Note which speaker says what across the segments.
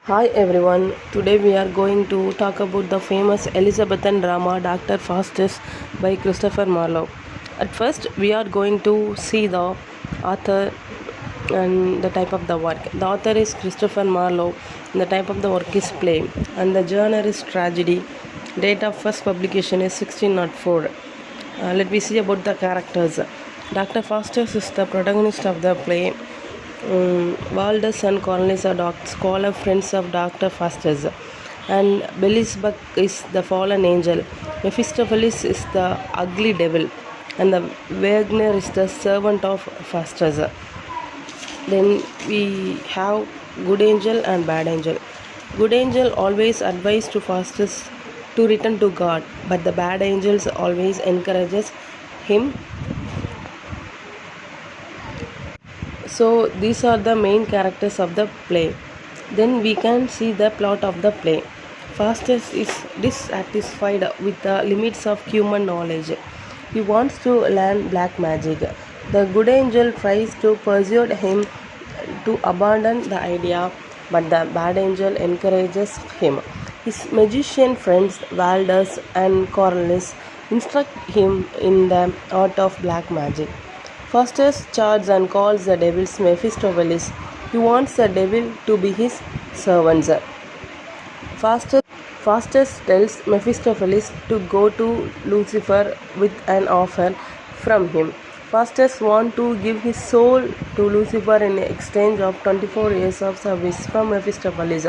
Speaker 1: Hi everyone, today we are going to talk about the famous Elizabethan drama Dr. Faustus by Christopher Marlowe. At first, we are going to see the author and the type of the work. The author is Christopher Marlowe, and the type of the work is play, and the genre is tragedy. Date of first publication is 1604. Let me see about the characters. Dr. Faustus is the protagonist of the play. Waldus and Cornelius are scholar friends of Dr. Faustus, and Beelzebub is the fallen angel. Mephistopheles is the ugly devil, and the Wagner is the servant of Faustus. Then we have good angel and bad angel. Good angel always advises to Faustus to return to God, but the bad angels always encourages him. So these are the main characters of the play. Then we can see the plot of the play. Faustus is dissatisfied with the limits of human knowledge. He wants to learn black magic. The good angel tries to persuade him to abandon the idea, but the bad angel encourages him. His magician friends Waldus and Cornelius instruct him in the art of black magic. Faustus charges and calls the devils Mephistopheles. He wants the devil to be his servants. Faustus tells Mephistopheles to go to Lucifer with an offer from him. Faustus wants to give his soul to Lucifer in exchange of 24 years of service from Mephistopheles.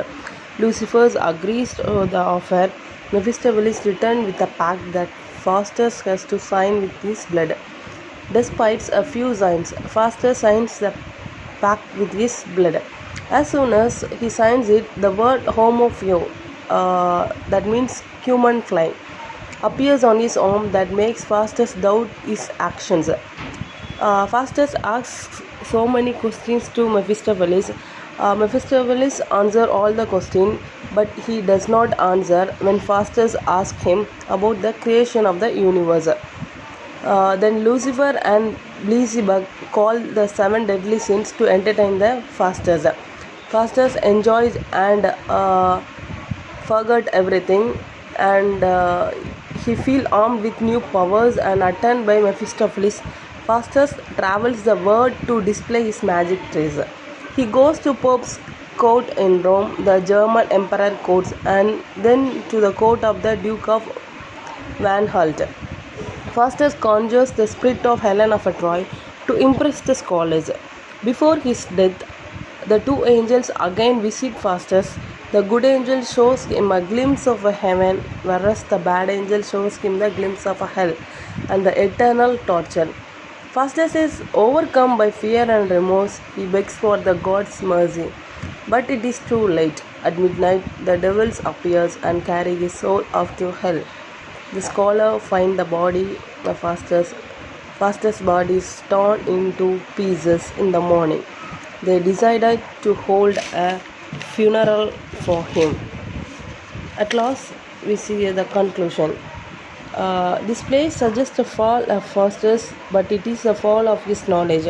Speaker 1: Lucifer agrees to the offer. Mephistopheles returns with a pact that Faustus has to sign with his blood. Despite a few signs, Faustus signs the pact with his blood. As soon as he signs it, the word "homopheo", that means human fly, appears on his arm that makes Faustus doubt his actions. Faustus asks so many questions to Mephistopheles. Mephistopheles answers all the questions, but he does not answer when Faustus asks him about the creation of the universe. Then Lucifer and Beelzebub call the seven deadly sins to entertain the Faustus. Faustus enjoys and forget everything, and he feels armed with new powers and attended by Mephistopheles. Faustus travels the world to display his magic tricks. He goes to Pope's court in Rome, the German Emperor courts, and then to the court of the Duke of Anhalt. Faustus conjures the spirit of Helen of Troy to impress the scholars. Before his death, the two angels again visit Faustus. The good angel shows him a glimpse of a heaven, whereas the bad angel shows him the glimpse of a hell and the eternal torture. Faustus is overcome by fear and remorse. He begs for the God's mercy, but it is too late. At midnight, the devil appears and carries his soul off to hell. The scholar find the body of Faustus. Faustus' body is torn into pieces in the morning. They decided to hold a funeral for him. At last, we see the conclusion. This play suggests the fall of Faustus, but it is the fall of his knowledge,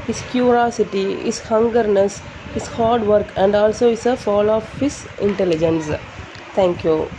Speaker 1: his curiosity, his hungerness, his hard work, and also is a fall of his intelligence. Thank you.